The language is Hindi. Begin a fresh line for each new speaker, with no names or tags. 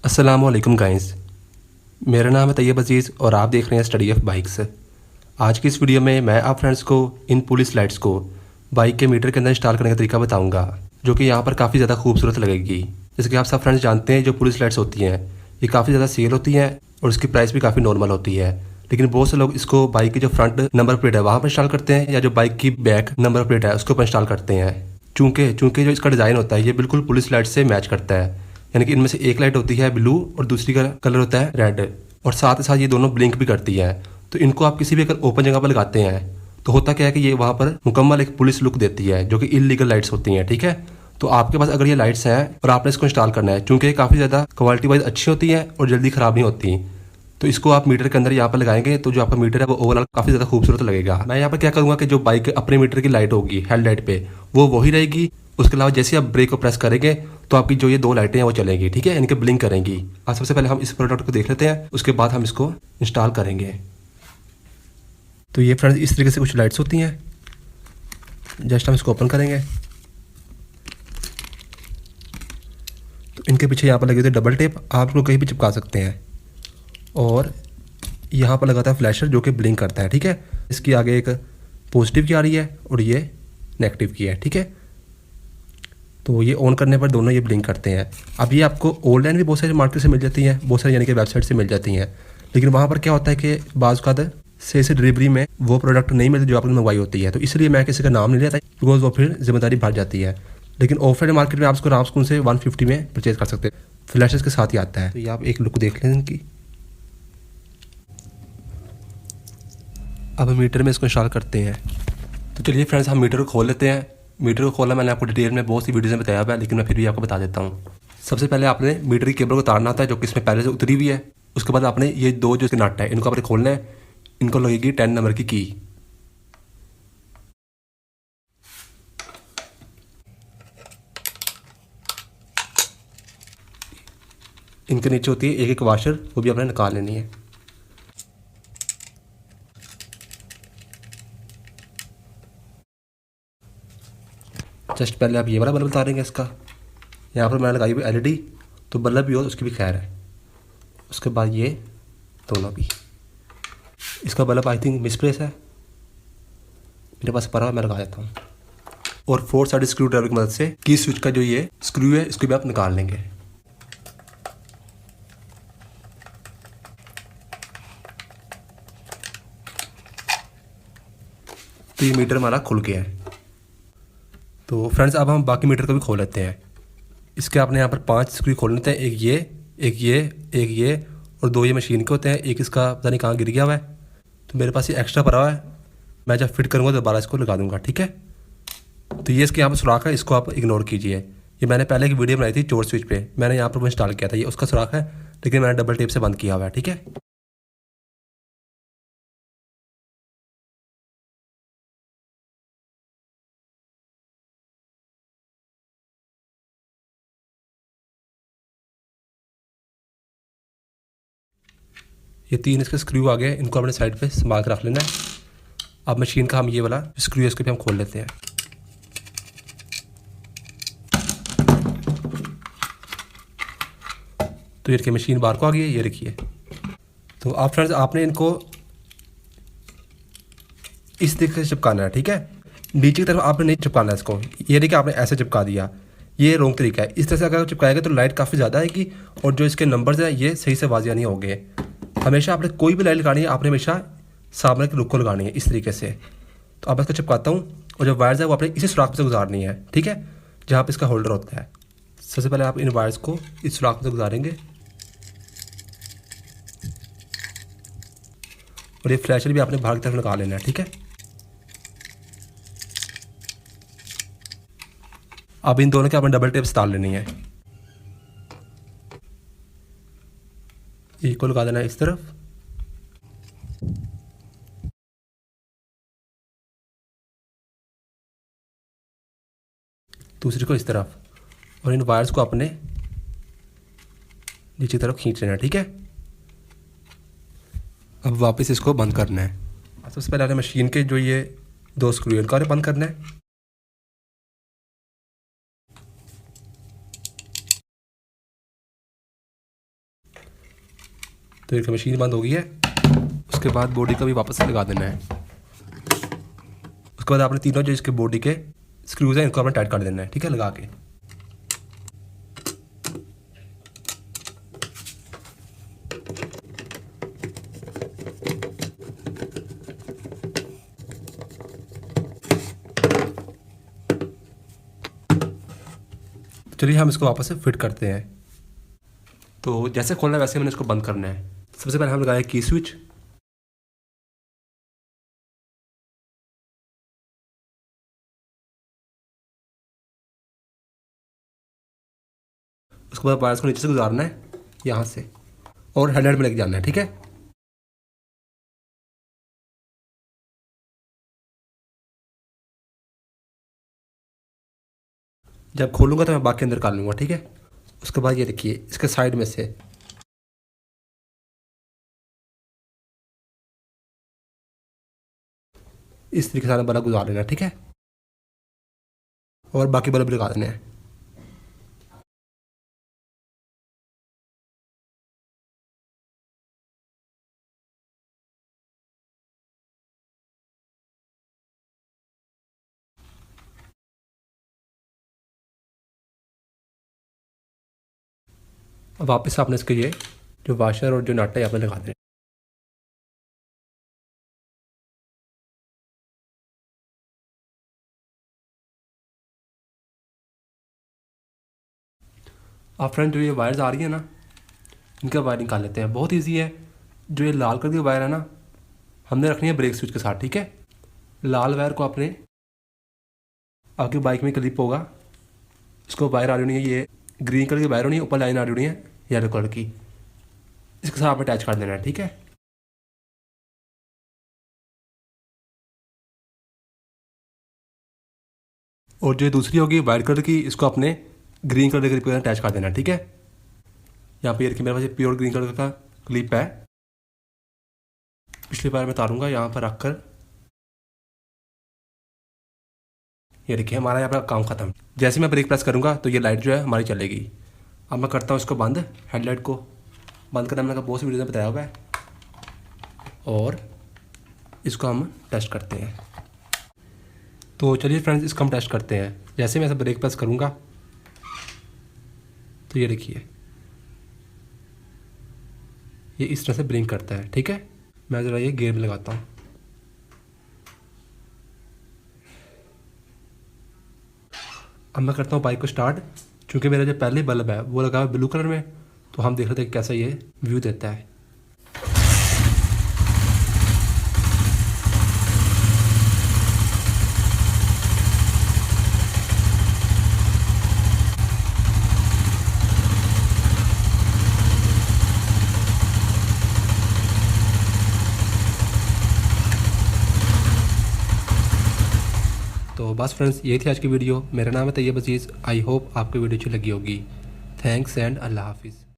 अस्सलामुअलैकुम गाइस, मेरा नाम है तैयब अजीज़ और आप देख रहे हैं स्टडी ऑफ बाइक्स। आज की इस वीडियो में मैं आप फ्रेंड्स को इन पुलिस लाइट्स को बाइक के मीटर के अंदर इंस्टॉल करने का तरीका बताऊंगा, जो कि यहाँ पर काफ़ी ज़्यादा खूबसूरत लगेगी। जैसे कि आप सब फ्रेंड्स जानते हैं, जो पुलिस लाइट्स होती हैं ये काफ़ी ज़्यादा सेल होती हैं और इसकी प्राइस भी काफ़ी नॉर्मल होती है। लेकिन बहुत से लोग इसको बाइक की जो फ्रंट नंबर प्लेट है वहाँ पर इंस्टॉल करते हैं, या जो बाइक की बैक नंबर प्लेट है उसके ऊपर इंस्टॉल करते हैं। चूँकि जो इसका डिज़ाइन होता है ये बिल्कुल पुलिस लाइट से मैच करता है, यानी कि इनमें से एक लाइट होती है ब्लू और दूसरी का कलर होता है रेड, और साथ ही साथ ये दोनों ब्लिंक भी करती है। तो इनको आप किसी भी अगर ओपन जगह पर लगाते हैं तो होता क्या है कि ये वहाँ पर मुकम्मल एक पुलिस लुक देती है, जो कि इलीगल लाइट्स होती हैं। ठीक है, तो आपके पास अगर ये लाइट्स हैं और आपने इसको इंस्टॉल करना है, चूँकि ये काफ़ी ज़्यादा क्वालिटी वाइज अच्छी होती है और जल्दी ख़राब नहीं होती, तो इसको आप मीटर के अंदर यहाँ पर लगाएंगे तो जो आपका मीटर है वो ओवरऑल काफ़ी ज़्यादा खूबसूरत लगेगा। मैं यहाँ पर क्या करूँगा कि जो बाइक अपने मीटर की लाइट होगी हेडलाइट पे वो वही रहेगी। उसके अलावा जैसे आप ब्रेक को प्रेस करेंगे तो आपकी जो ये दो लाइटें हैं वो चलेंगी। ठीक है, इनके ब्लिंक करेंगी। अब सबसे पहले हम इस प्रोडक्ट को देख लेते हैं, उसके बाद हम इसको इंस्टॉल करेंगे। तो ये फ्रेंड्स इस तरीके से कुछ लाइट्स होती हैं। जस्ट हम इसको ओपन करेंगे तो इनके पीछे यहाँ पर लगे हुए डबल टेप, आप इसको कहीं भी चिपका सकते हैं। और यहाँ पर लगाता है फ्लैशर जो कि ब्लिंक करता है। ठीक है, इसकी आगे एक पॉजिटिव की आ रही है और ये नेगेटिव की है। ठीक है, तो ये ऑन करने पर दोनों ये ब्लिंक करते हैं। अब ये आपको ऑनलाइन भी बहुत सारी मार्केट से मिल जाती हैं, बहुत सारी यानी कि वेबसाइट से मिल जाती हैं। लेकिन वहाँ पर क्या होता है कि बाज़ का से डिलीवरी में वो प्रोडक्ट नहीं मिलती जो आपने मंगवाई होती है, तो इसलिए मैं किसी का नाम नहीं लेता बिकॉज वो फिर जिम्मेदारी बढ़ जाती है। लेकिन ऑफलाइन मार्केट में आप इसको राम स्कूल से 150 में परचेज कर सकते हैं, फ्लैशेस के साथ ही आता है। तो ये आप एक लुक देख लें इनकी। अब हम मीटर में इसको इंस्टॉल करते हैं। तो चलिए फ्रेंड्स, हम मीटर को खोल लेते हैं। मीटर को खोलना मैंने आपको डिटेल में बहुत सी वीडियोज़ में बताया हुआ है, लेकिन मैं फिर भी आपको बता देता हूँ। सबसे पहले आपने मीटर की केबल को उतारना होता है, जो कि इसमें पहले से उतरी हुई है। उसके बाद आपने ये दो जो नट है इनको आपने खोलना है। इनको लगेगी 10 नंबर की इनके नीचे होती है एक एक वाशर, वो भी आपने निकाल लेनी है। जस्ट पहले आप ये वाला बल्ब उतारेंगे इसका। यहाँ पर मैंने लगाई हुई LED, तो बल्ब भी हो उसकी भी खैर है। उसके बाद ये दोनों भी, इसका बल्ब आई थिंक मिसप्लेस है, मेरे पास पड़ा मैं लगा देता हूँ। और 4 साइड स्क्रू ड्राइवर की मदद से की स्विच का जो ये स्क्रू है इसको भी आप निकाल लेंगे। तो ये मीटर हमारा खुल गया है। तो फ्रेंड्स, अब हम बाकी मीटर को भी खोल लेते हैं। इसके आपने यहाँ पर 5 स्क्रू खोल लेते हैं, एक ये, एक ये, एक ये, और 2 ये मशीन के होते हैं। एक इसका पता नहीं कहाँ गिर गया हुआ है, तो मेरे पास ये एक्स्ट्रा पड़ा हुआ है। मैं जब फिट करूँगा दोबारा इसको लगा दूँगा। ठीक है, तो ये इसके यहाँ पर सुराख है, इसको आप इग्नोर कीजिए। ये मैंने पहले की वीडियो बनाई थी चोर स्विच पे, मैंने यहाँ पर वो इंस्टॉल किया था, ये उसका सुराख है, लेकिन मैंने डबल टेप से बंद किया हुआ है। ठीक है, ये 3 इसके स्क्रू आ गए, इनको अपने साइड पे संभाल कर रख लेना है। अब मशीन का हम ये वाला स्क्रू है इसको भी हम खोल लेते हैं। तो ये देखिए मशीन बाहर को आ गई है, ये रखिए। तो आप फ्रेंड्स, आपने इनको इस तरीके से चिपकाना है। ठीक है, नीचे की तरफ आपने नहीं चिपकाना है इसको। ये देखिए आपने ऐसे चिपका दिया, ये रॉन्ग तरीका है। इस तरह से अगर चिपकाएगा तो लाइट काफ़ी ज़्यादा आएगी और जो इसके नंबर्स हैं ये सही से वाजिया नहीं होंगे। हमेशा आपने कोई भी लाइट लगानी है, आपने हमेशा सामने के रुख को लगानी है इस तरीके से। तो अब इसको चिपकाता हूँ और जो वायर्स है वो आपने इसी सुराख से गुजारनी है। ठीक है, जहाँ पे इसका होल्डर होता है। सबसे पहले आप इन वायर्स को इस सुराख से गुजारेंगे और ये फ्लैशर भी आपने बाहर की तरफ निकाल लेना है। ठीक है, अब इन दोनों के आपने डबल टेप डाल लेनी है। एक को लगा देना है इस तरफ, दूसरी को इस तरफ, और इन वायर्स को अपने नीचे तरफ खींच लेना है। ठीक है, अब वापस इसको बंद करना है। सबसे पहले आपने मशीन के जो ये 2 स्क्रू इनका बंद करना है। तो एक मशीन बंद हो गई है। उसके बाद बॉडी का भी वापस से लगा देना है। उसके बाद आपने तीनों जो इसके बॉडी के स्क्रूज हैं इनको आपने टाइट कर देना है, ठीक है, लगा के। चलिए हम इसको वापस से फिट करते हैं। तो जैसे खोलना है वैसे मैंने इसको बंद करना है। सबसे पहले हम लगाए की स्विच। उसके बाद वायर्स को नीचे से गुजारना है यहाँ से और हेडलाइट में लेके जाना है, ठीक है। जब खोलूंगा तो मैं बाकी अंदर कर लूँगा, ठीक है। उसके बाद ये देखिए इसके साइड में से इस तरीके से बल्ब गुजार लेना, ठीक है, और बाकी बल्ब लगा देने हैं। अब वापस आपने इसके ये जो वाशर और जो नट है आपने लगा देने। आप फ्रेंड जो ये वायर्स आ रही है ना, इनका वायर निकाल लेते हैं। बहुत इजी है। जो ये लाल कलर की वायर है ना, हमने रखनी है ब्रेक स्विच के साथ, ठीक है। लाल वायर को आपने आपकी बाइक में क्लिप होगा, इसको वायर आ रही होनी है, ये ग्रीन कलर की वायर होनी है, ऊपर लाइन आ रही होनी है येलो कलर की, इसके साथ आपने अटैच कर देना है, ठीक है। और जो दूसरी होगी वाइट कलर की, इसको अपने ग्रीन कलर के क्लिप के साथ अटैच कर देना है, ठीक है। यहाँ पे मेरे पास प्योर ग्रीन कलर का क्लिप है। पिछली बार मैं उतारूंगा यहाँ पर रखकर। ये देखिए हमारा यहाँ पर काम खत्म। जैसे मैं ब्रेक प्रेस करूँगा तो ये लाइट जो है हमारी चलेगी। अब मैं करता हूँ इसको बंद। हेडलाइट को बंद करना मैंने बहुत सी वीडियो में बताया हुआ है। और इसको हम टेस्ट करते हैं। तो चलिए फ्रेंड्स इसको हम टेस्ट करते हैं। जैसे मैं ऐसे ब्रेक प्रेस करूँगा तो ये देखिए ये इस तरह से ब्लिंक करता है, ठीक है। मैं ज़रा ये गियर में लगाता हूँ। अब मैं करता हूँ बाइक को स्टार्ट। चूँकि मेरा जो पहले बल्ब है वो लगा हुआ ब्लू कलर में, तो हम देख रहे थे कैसा ये व्यू देता है। तो बस फ्रेंड्स ये थी आज की वीडियो। मेरा नाम है तैयब अजीज़। आई होप आपको वीडियो अच्छी लगी होगी। थैंक्स एंड अल्लाह हाफिज़।